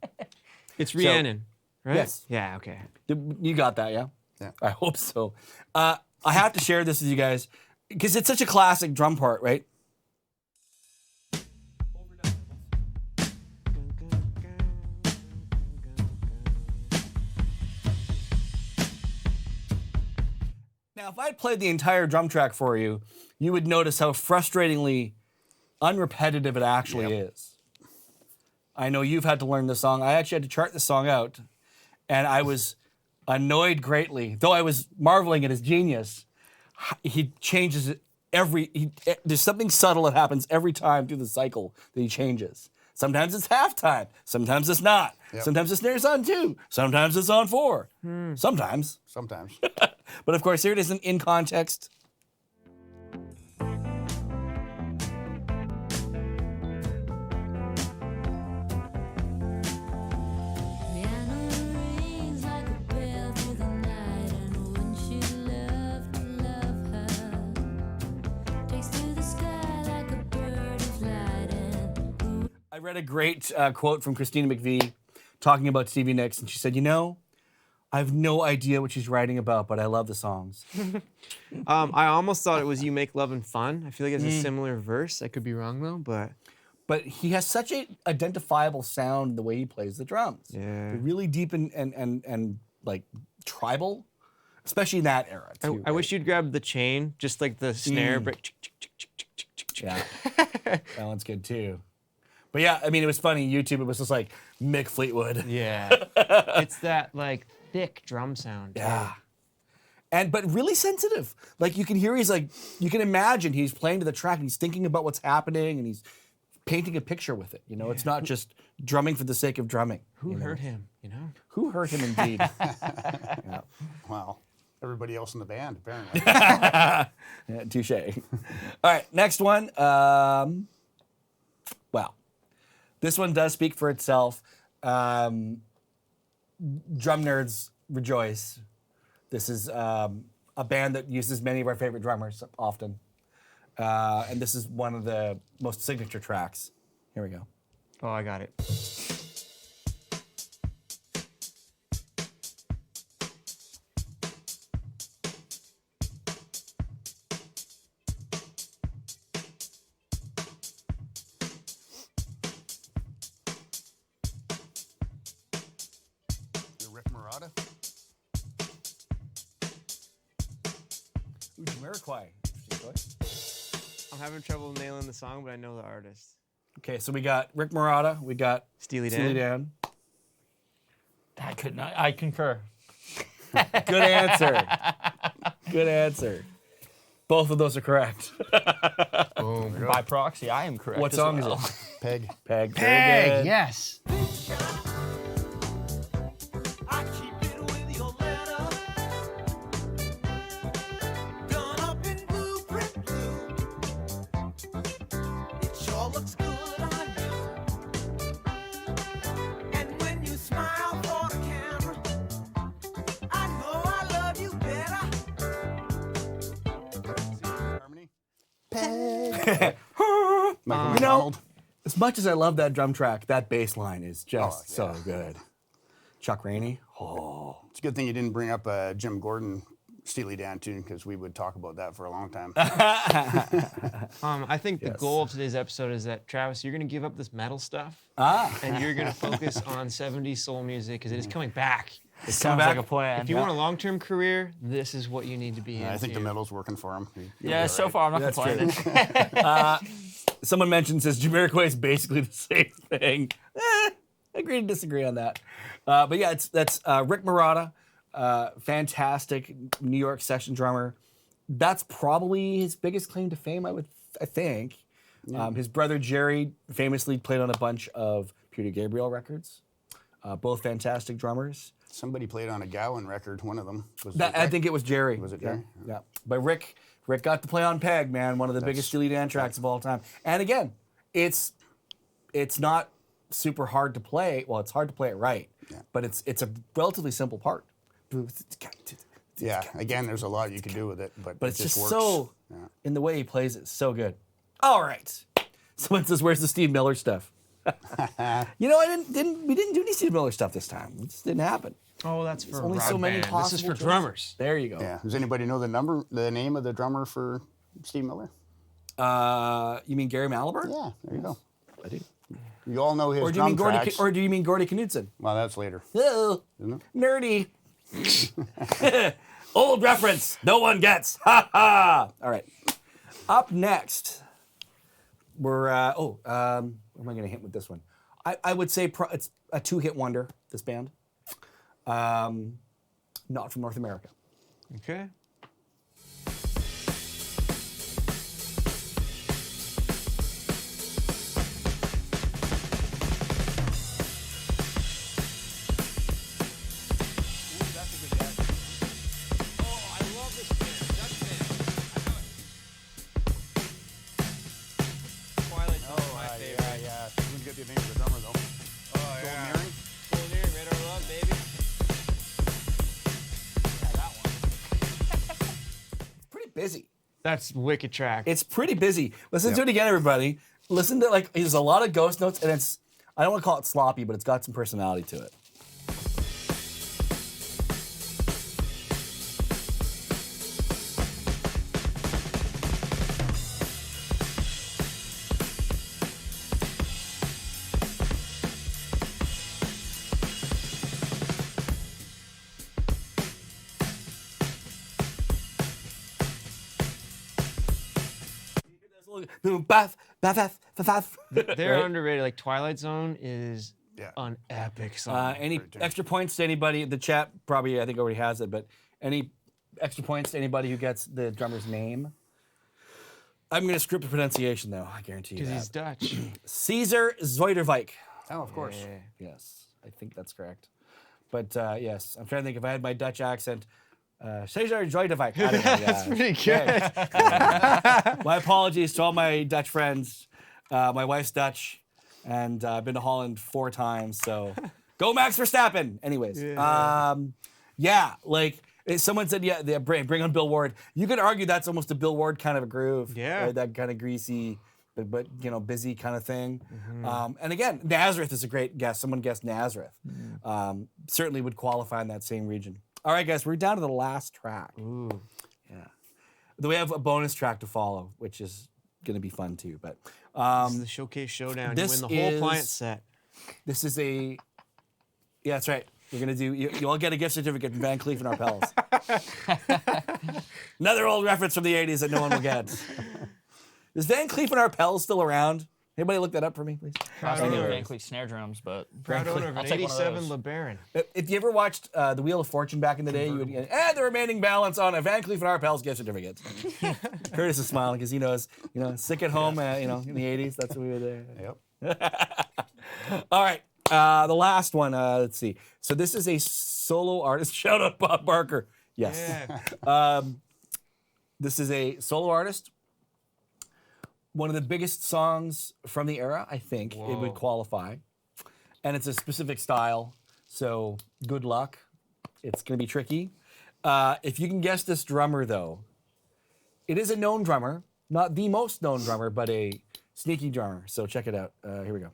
It's Rhiannon, right? Yes. Yeah, okay. You got that, yeah? Yeah. I hope so. I have to share this with you guys because it's such a classic drum part, right? Now, if I had played the entire drum track for you, you would notice how frustratingly unrepetitive it actually is. I know you've had to learn this song. I actually had to chart this song out, and I was annoyed greatly. Though I was marveling at his genius, he changes it there's something subtle that happens every time through the cycle that he changes. Sometimes it's halftime. Sometimes it's not. Yep. Sometimes the snare's on 2. Sometimes it's on 4. Sometimes. Sometimes. But of course, here it is in context. I read a great quote from Christina McVie talking about Stevie Nicks, and she said, I have no idea what she's writing about, but I love the songs. I almost thought it was You Make Love and Fun. I feel like it's a similar verse. I could be wrong, though, but... But he has such an identifiable sound the way he plays the drums. Yeah. They're really deep and like tribal, especially in that era, too. I wish you'd grab the chain, just like the snare break. Yeah, that one's good, too. But yeah, I mean, it was funny. YouTube, it was just like Mick Fleetwood. Yeah. It's that, like, thick drum sound. Yeah. But really sensitive. Like you can hear you can imagine he's playing to the track and he's thinking about what's happening and he's painting a picture with it. It's not just drumming for the sake of drumming. Who hurt him, Who hurt him indeed. Yeah. Wow. Everybody else in the band, apparently. Yeah, touche. All right, next one. Well, this one does speak for itself. Drum nerds rejoice. This is a band that uses many of our favorite drummers often. And this is one of the most signature tracks. Here we go. Oh, I got it. Rick Marotta. Ooh, Jamiroquai. Interesting choice. I'm having trouble nailing the song, but I know the artist. Okay, so we got Rick Marotta. We got Steely Steely Dan. Dan. I concur. Good answer. Good answer. Both of those are correct. Boom. By proxy, I am correct. What as song well. is it? Peg. Peg. Very good. Yes. I keep it with your letter. Done up in blueprint blue. It sure looks good on you. And when you smile for the camera, I know I love you better. Harmony. Peg. Michael You McDonald. know, as much as I love that drum track, that bass line is just Oh, yeah. so good. Chuck Rainey. Oh. It's a good thing you didn't bring up Jim Gordon Steely Dan tune because we would talk about that for a long time. I think the goal of today's episode is that, Travis, you're going to give up this metal stuff. And you're going to focus on 70s soul music because it is coming back. It sounds like a plan. If you want a long-term career, this is what you need to be in. I think the metal's working for him. Yeah, so far I'm not complaining. Someone mentions says Jamiroquai is basically the same thing. Agree to disagree on that. But yeah, that's Rick Marotta, fantastic New York session drummer. That's probably his biggest claim to fame, I think. His brother Jerry famously played on a bunch of Peter Gabriel records. Both fantastic drummers. Somebody played on a Gowan record, one of them. I think it was Jerry. Was it Jerry? Yeah. But Rick got to play on Peg, man, one of the biggest Steely Dan tracks of all time. And again, it's not super hard to play. Well, it's hard to play it right, but it's a relatively simple part. Yeah, again, there's a lot you can do with it, but But it's it just works. so, in the way he plays it, so good. All right. Someone says, where's the Steve Miller stuff? You know, we didn't do any Steve Miller stuff this time. It just didn't happen. Oh, that's for only rock so many band. This is possible for choices. drummers. There you go. Yeah. Does anybody know the name of the drummer for Steve Miller? You mean Gary Malaber? Yeah, there you go. I do. You all know his Or do you mean drum tracks. Or do you mean Gordy Knudsen? Well, that's later. Oh, Isn't it? nerdy. Old reference. No one gets. Ha ha. All right. Up next, we're what am I going to hit with this one? I would say it's a two-hit wonder. This band, not from North America. Okay. Busy. That's wicked track. It's pretty busy. Listen to it again, everybody. Listen to there's a lot of ghost notes, and I don't want to call it sloppy, but it's got some personality to it. They're Right? underrated. Like Twilight Zone is an epic song. Any extra points to anybody? The chat probably, I think, already has it, but any extra points to anybody who gets the drummer's name? I'm going to script the pronunciation, though. I guarantee you Because that. he's Dutch. Caesar Zuiderwijk. Oh, of course. Yes, I think that's correct. But yes, I'm trying to think if I had my Dutch accent. Caesar Zuiderwijk. I don't know, That's pretty good. My apologies to all my Dutch friends. My wife's Dutch, and I've been to Holland 4 times, so go Max Verstappen. Anyways, someone said, bring on Bill Ward. You could argue that's almost a Bill Ward kind of a groove. Yeah. Right? That kind of greasy, but busy kind of thing. And again, Nazareth is a great guess. Someone guessed Nazareth. Certainly would qualify in that same region. All right, guys, we're down to the last track. Ooh. Yeah. Then we have a bonus track to follow, which is going to be fun too. But This is the Showcase Showdown. You this win the whole is- client set. this is yeah, that's right. We're going to do, you all get a gift certificate from Van Cleef and Arpels. Another old reference from the 80s that no one will get. Is Van Cleef and Arpels still around? Anybody look that up for me, please? I was thinking of Anyway. Van Cleef snare drums, but Proud owner of I'll an take one of 87 those. LeBaron. If you ever watched The Wheel of Fortune back in the day, you would get, the remaining balance on a Van Cleef and Arpels gift certificate. Curtis is smiling because he knows, sick at home, in the 80s, that's what we were there. Yep. All right, the last one, let's see. So this is a solo artist. Shout out Bob Barker. Yes. Yeah. This is a solo artist. One of the biggest songs from the era, I think it would qualify. And it's a specific style, so good luck. It's going to be tricky. If you can guess this drummer, though, it is a known drummer. Not the most known drummer, but a sneaky drummer. So check it out. Here we go.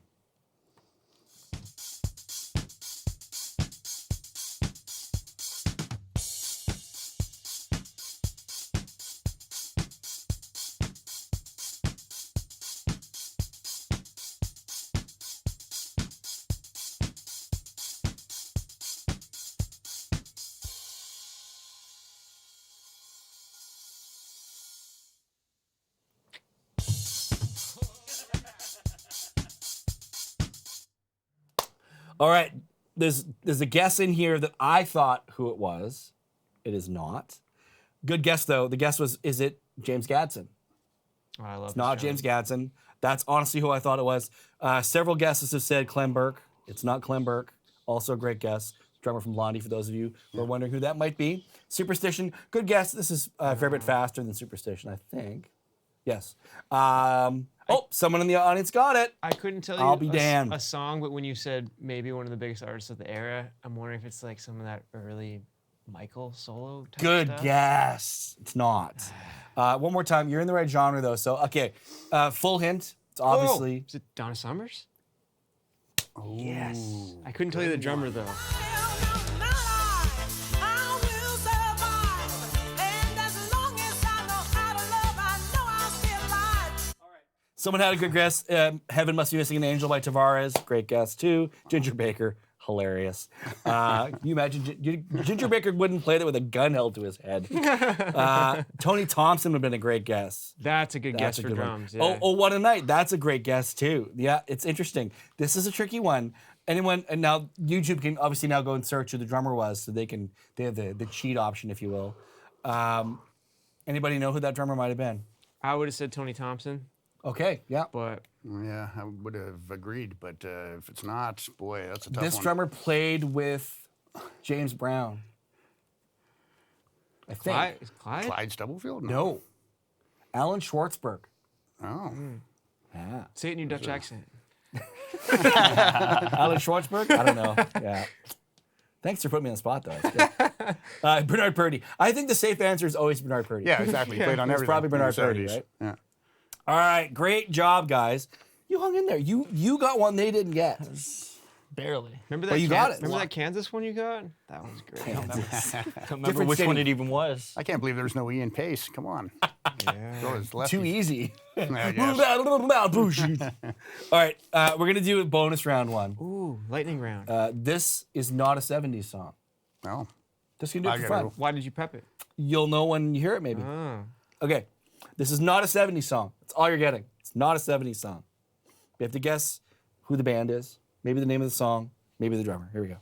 All right. There's a guess in here that I thought who it was. It is not. Good guess though. The guess was, is it James Gadsden? Oh, I love It's not James Gadsden. That's honestly who I thought it was. Several guesses have said Clem Burke. It's not Clem Burke. Also a great guess. Drummer from Blondie, for those of you who are wondering who that might be. Superstition, good guess. This is a fair bit faster than Superstition, I think. Yes. Someone in the audience got it. I couldn't tell you I'll be damned. a song, but when you said maybe one of the biggest artists of the era, I'm wondering if it's like some of that early Michael solo type Good stuff. guess. It's not. One more time. You're in the right genre, though. So, okay. Full hint. It's obviously. Is it Donna Summers? Oh, Yes. I couldn't tell you the drummer though. Someone had a good guess. Heaven Must Be Missing an Angel by Tavares. Great guess, too. Ginger Baker. Hilarious. Can you imagine? Ginger Baker wouldn't play that with a gun held to his head. Tony Thompson would have been a great guess. That's a good guess a for good one. drums. Yeah. Oh, What a Night. That's a great guess, too. Yeah, it's interesting. This is a tricky one. Anyone, and now YouTube can obviously now go and search who the drummer was, so they have the cheat option, if you will. Anybody know who that drummer might have been? I would have said Tony Thompson, Okay, yeah. but yeah, I would have agreed, but if it's not, boy, that's a tough This one. drummer played with James Brown. I think. Clyde? Clyde Stubblefield? No. Alan Schwartzberg. Oh. Yeah. Say it in your Dutch accent. Alan Schwartzberg? I don't know. Yeah. Thanks for putting me on the spot, though. That's good. Bernard Purdy. I think the safe answer is always Bernard Purdy. Yeah, exactly. He played on It's everything. probably in the Bernard Purdy, 70s. right? Yeah. All right. Great job, guys. You hung in there. You got one they didn't get. Barely. Remember that? Well, you got it. Remember that Kansas one you got? That was great. Don't remember Different which one city. it even was. I can't believe there's no Ian Pace. Come on. Throw his lefty. Too easy. I guess. All right. We're going to do a bonus round one. Ooh, lightning round. This is not a 70s song. Oh. Just going to do I it for gotta fun. go. Why did you prep it? You'll know when you hear it, maybe. Oh. Okay. This is not a 70s song. That's all you're getting. It's not a 70s song. You have to guess who the band is, maybe the name of the song, maybe the drummer. Here we go.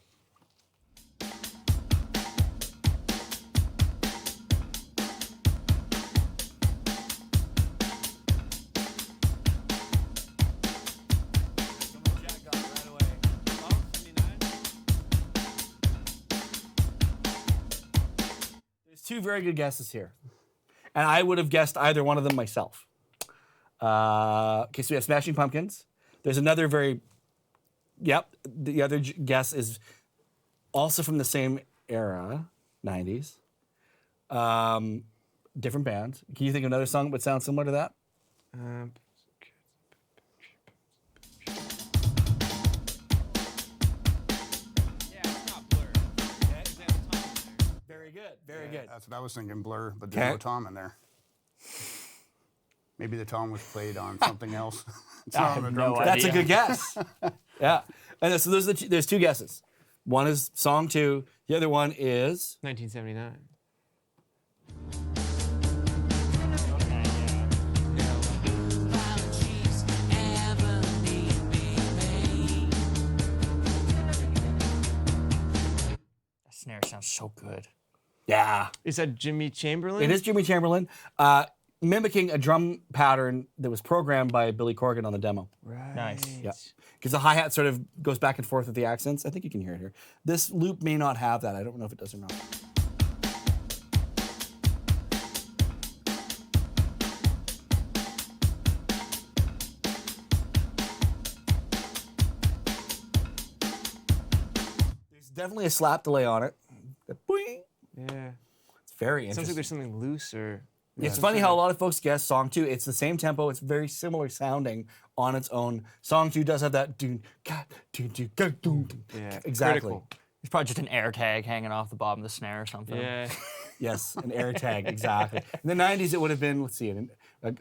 There's two very good guesses here. And I would have guessed either one of them myself. Okay, so we have Smashing Pumpkins. There's another the other guess is also from the same era, 90s. Different band. Can you think of another song that would sound similar to that? Very good, very good. That's what I was thinking, Blur, but there's no Okay. Tom in there. Maybe the Tom was played on something else. It's not on the drum no kit. That's a idea. good guess. Yeah. And so there's two guesses. One is song 2. The other one is 1979. That snare sounds so good. yeah. Is that Jimmy Chamberlain? It is Jimmy Chamberlain, mimicking a drum pattern that was programmed by Billy Corgan on the demo. Right. Nice. Yeah. Because the hi-hat sort of goes back and forth with the accents. I think you can hear it here. This loop may not have that. I don't know if it does or not. There's definitely a slap delay on it. The boing. Yeah. It's very Sounds interesting. like there's something loose or. It's funny how a lot of folks guess song 2. It's the same tempo. It's very similar sounding on its own. Song 2 does have that doon, ka, doon, doon, ka, doon, doon. Yeah. Exactly. Critical. It's probably just an air tag hanging off the bottom of the snare or something. Yeah. Yes, an air tag, exactly. In the 90s, it would have been, let's see, a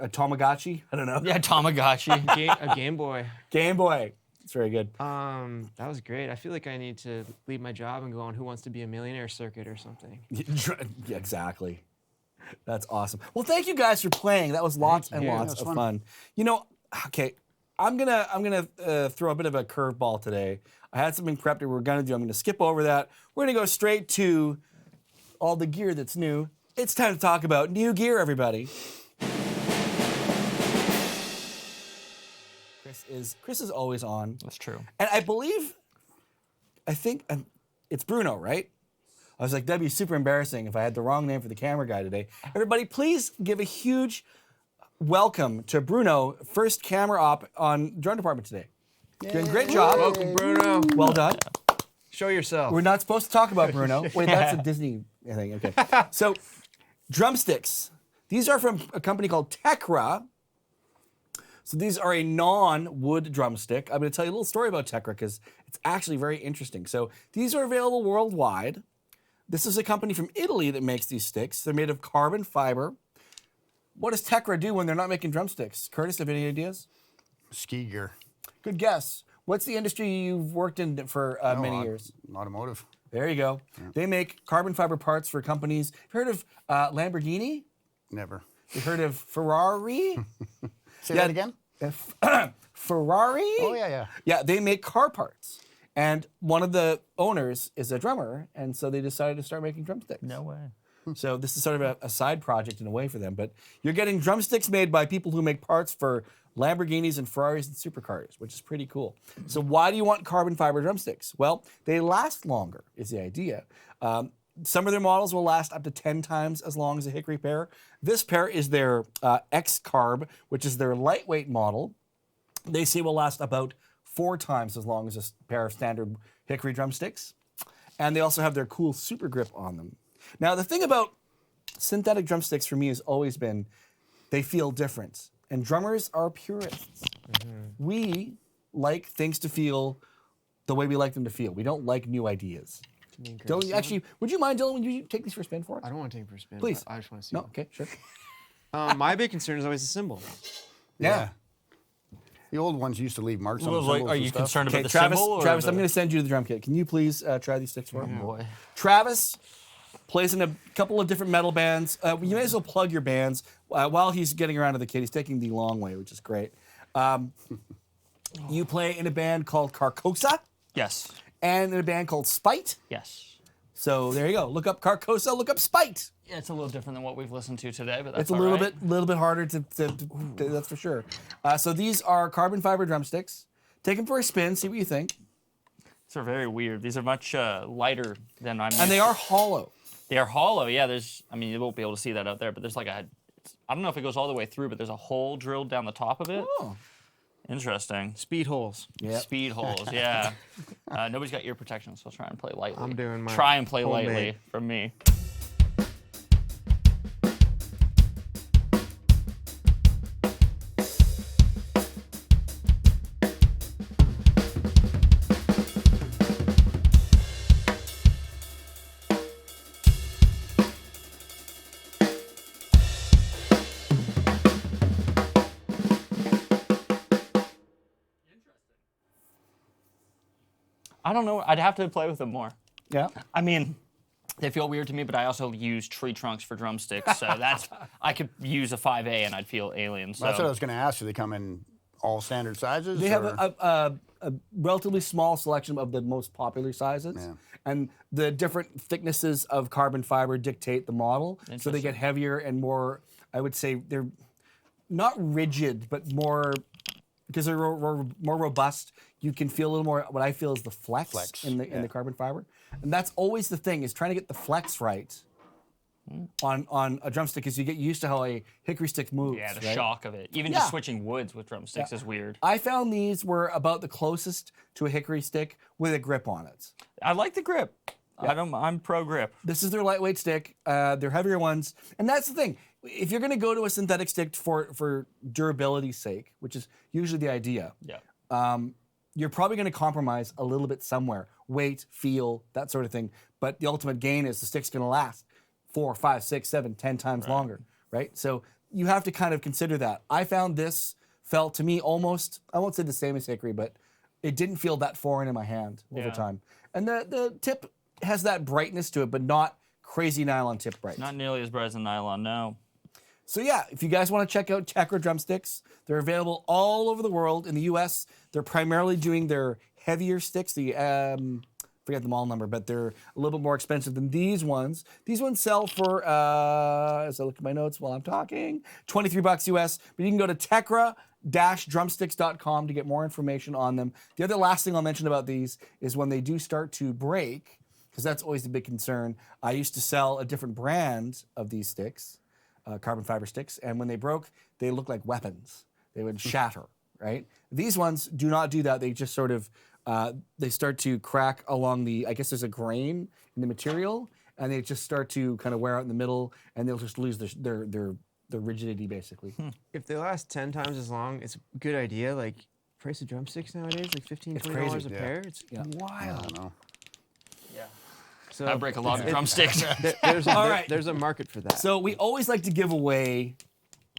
Tamagotchi? I don't know. Yeah, Tamagotchi. A Game Boy. Game Boy. It's very good. That was great. I feel like I need to leave my job and go on Who Wants to Be a Millionaire circuit or something. Yeah, exactly. That's awesome. Well, thank you guys for playing. That was lots and you. lots That was of fun. fun. You know, okay, I'm gonna throw a bit of a curveball today. I had something prepped that we were gonna do. I'm gonna skip over that. We're gonna go straight to all the gear that's new. It's time to talk about new gear, everybody. Chris is always on. That's true. And I think it's Bruno, right? I was like, that'd be super embarrassing if I had the wrong name for the camera guy today. Everybody, please give a huge welcome to Bruno, first camera op on Drum Department today. Doing a great job. Welcome, Bruno. Well done. Show yourself. We're not supposed to talk about Bruno. Wait, that's a Disney thing. Okay. So, drumsticks. These are from a company called Tekra. So these are a non-wood drumstick. I'm going to tell you a little story about Tekra because it's actually very interesting. So these are available worldwide. This is a company from Italy that makes these sticks. They're made of carbon fiber. What does Tekra do when they're not making drumsticks? Curtis, have any ideas? Ski gear. Good guess. What's the industry you've worked in for many years? Automotive. There you go. Yeah. They make carbon fiber parts for companies. Have you heard of Lamborghini? Never. You heard of Ferrari? Say that again? Ferrari? Oh, yeah. Yeah, they make car parts. And one of the owners is a drummer, and so they decided to start making drumsticks. No way. So this is sort of a side project in a way for them. But you're getting drumsticks made by people who make parts for Lamborghinis and Ferraris and supercars, which is pretty cool. So why do you want carbon fiber drumsticks? Well, they last longer, is the idea. Some of their models will last up to 10 times as long as a hickory pair. This pair is their X-Carb, which is their lightweight model. They say will last about 4 times as long as a pair of standard hickory drumsticks. And they also have their cool super grip on them. Now, the thing about synthetic drumsticks for me has always been they feel different. And drummers are purists. We like things to feel the way we like them to feel. We don't like new ideas. Don't you actually? Would you mind, Dylan? Would you take these for a spin for us? I don't want to take it for a spin. Please. I just want to see. No. one. Okay. Sure. My big concern is always the cymbal. Yeah. The old ones used to leave marks on the Well, cymbals are and you stuff. concerned Okay, about the Travis. symbol? Or Travis, the... I'm going to send you to the drum kit. Can you please try these sticks for me? Oh, boy. Travis plays in a couple of different metal bands. You may as well plug your bands while he's getting around to the kit. He's taking the long way, which is great. You play in a band called Carcosa Yes. and in a band called Spite. Yes. So there you go. Look up Carcosa. Look up Spite. Yeah, it's a little different than what we've listened to today, but that's It's a all little right. bit harder to that's for sure. So these are carbon fiber drumsticks. Take them for a spin. See what you think. These are very weird. These are much lighter than I'm. And they are hollow. They are hollow. Yeah. You won't be able to see that out there, but there's like I don't know if it goes all the way through, but there's a hole drilled down the top of it. Oh. Interesting. Speed holes. Yep. Speed holes. Yeah. Nobody's got ear protection, so I'll try and play lightly. I'm doing mine. Try and play Homemade. lightly from me. I don't know. I'd have to play with them more. Yeah. I mean, they feel weird to me, but I also use tree trunks for drumsticks, so I could use a 5A and I'd feel alien. So. That's what I was going to ask. Do they come in all standard sizes? They have or- a relatively small selection of the most popular sizes. Yeah. And the different thicknesses of carbon fiber dictate the model. So they get heavier and more, I would say, they're not rigid, but more, because they're more robust, you can feel a little more, what I feel is the flex. In the carbon fiber. And that's always the thing, is trying to get the flex right on a drumstick, because you get used to how a hickory stick moves. Yeah, the right? shock of it. Even just switching woods with drumsticks is weird. I found these were about the closest to a hickory stick with a grip on it. I like the grip. I'm pro grip. This is their lightweight stick. They're heavier ones. And that's the thing. If you're going to go to a synthetic stick for durability's sake, which is usually the idea, you're probably going to compromise a little bit somewhere. Weight, feel, that sort of thing. But the ultimate gain is the stick's going to last 4, 5, 6, 7, 10 times longer, right? So you have to kind of consider that. I found this felt to me almost, I won't say the same as hickory, but it didn't feel that foreign in my hand over time. And the tip has that brightness to it, but not crazy nylon tip bright. Not nearly as bright as a nylon, no. So yeah, if you guys want to check out Tekra drumsticks, they're available all over the world. In the U.S., they're primarily doing their heavier sticks. The forget the model number, but they're a little bit more expensive than these ones. These ones sell for, as I look at my notes while I'm talking, $23 US. But you can go to Tekra-drumsticks.com to get more information on them. The other last thing I'll mention about these is when they do start to break, because that's always the big concern. I used to sell a different brand of these sticks, carbon fiber sticks, and when they broke, they looked like weapons. They would shatter, right? These ones do not do that. They just sort of, they start to crack along the, I guess there's a grain in the material, and they just start to kind of wear out in the middle, and they'll just lose their rigidity, basically. If they last 10 times as long, it's a good idea. Like, price of drumsticks nowadays, like $15, It's $20 crazy. a Yeah. pair. It's I wild. don't know. So I break a lot of drumsticks. All right. There's a market for that. So we always like to give away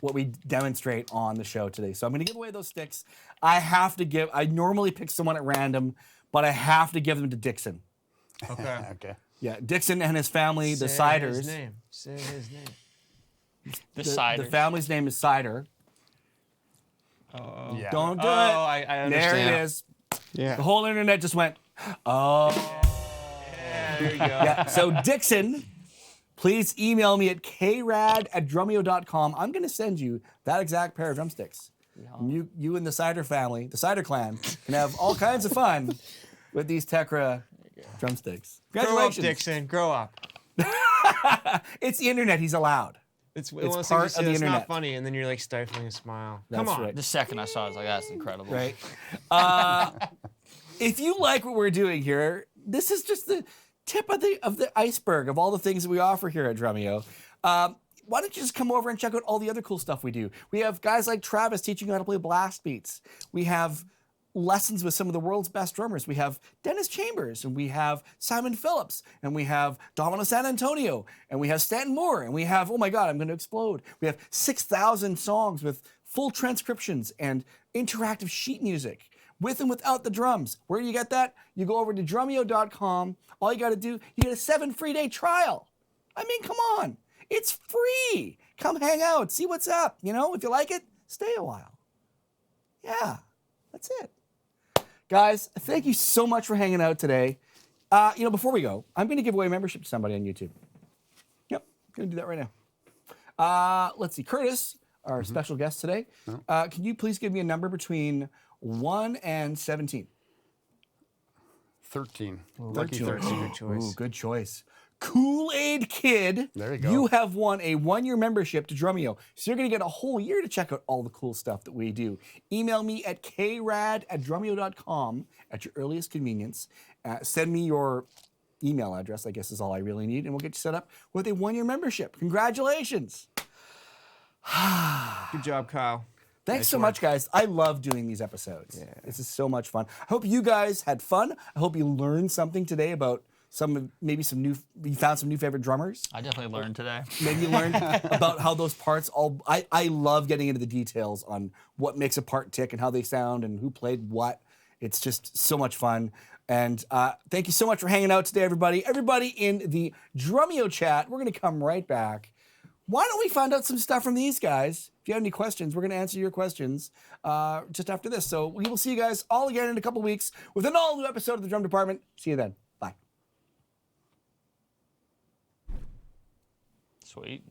what we demonstrate on the show today. So I'm going to give away those sticks. I normally pick someone at random, but I have to give them to Dixon. Okay. Okay. Yeah, Dixon and his family, the Say Ciders. his name. Say his name. The The cider. family's name is Cider. Yeah. Don't do it. I There understand. it is. Yeah. The whole internet just went, oh. There you go. Yeah. So Dixon, please email me at krad@drumeo.com. I'm going to send you that exact pair of drumsticks. You and the Cider family, the Cider clan, can have all kinds of fun with these Tekra drumsticks. Grow up, Congratulations. Dixon. Grow up. It's the internet. He's allowed. It's It's one of those part things you of say the that's internet. not funny, and then you're like stifling a smile. That's Come on. right. The second I saw it, I was like, that's incredible. Right. If you like what we're doing here, this is just the tip of the iceberg of all the things that we offer here at Drumeo. Why don't you just come over and check out all the other cool stuff we do? We have guys like Travis teaching you how to play blast beats. We have lessons with some of the world's best drummers. We have Dennis Chambers, and we have Simon Phillips, and we have Domino San Antonio, and we have Stanton Moore, and we have, oh my God, I'm going to explode. We have 6,000 songs with full transcriptions and interactive sheet music, with and without the drums. Where do you get that? You go over to drumeo.com. All you got to do, you get a 7 free day trial. I mean, come on. It's free. Come hang out, see what's up. You know, if you like it, stay a while. Yeah, that's it. Guys, thank you so much for hanging out today. Before we go, I'm going to give away a membership to somebody on YouTube. Yep, going to do that right now. Let's see. Curtis, our special guest today, can you please give me a number between 1 and 17? 13. Lucky 13. Good choice. Ooh, good choice. Kool-Aid Kid. There you go. You have won a 1-year membership to Drumeo. So you're going to get a whole year to check out all the cool stuff that we do. Email me at krad@drumeo.com at your earliest convenience. Send me your email address, I guess is all I really need, and we'll get you set up with a 1-year membership. Congratulations. Good job, Kyle. Thanks so much, guys. I love doing these episodes. This is so much fun. I hope you guys had fun. I hope you learned something today about you found some new favorite drummers. I definitely learned today. Maybe you learned about how those parts I love getting into the details on what makes a part tick and how they sound and who played what. It's just so much fun. And thank you so much for hanging out today, everybody. Everybody in the Drumeo chat, we're going to come right back. Why don't we find out some stuff from these guys? If you have any questions, we're going to answer your questions just after this. So we will see you guys all again in a couple weeks with an all-new episode of The Drum Department. See you then. Bye. Sweet.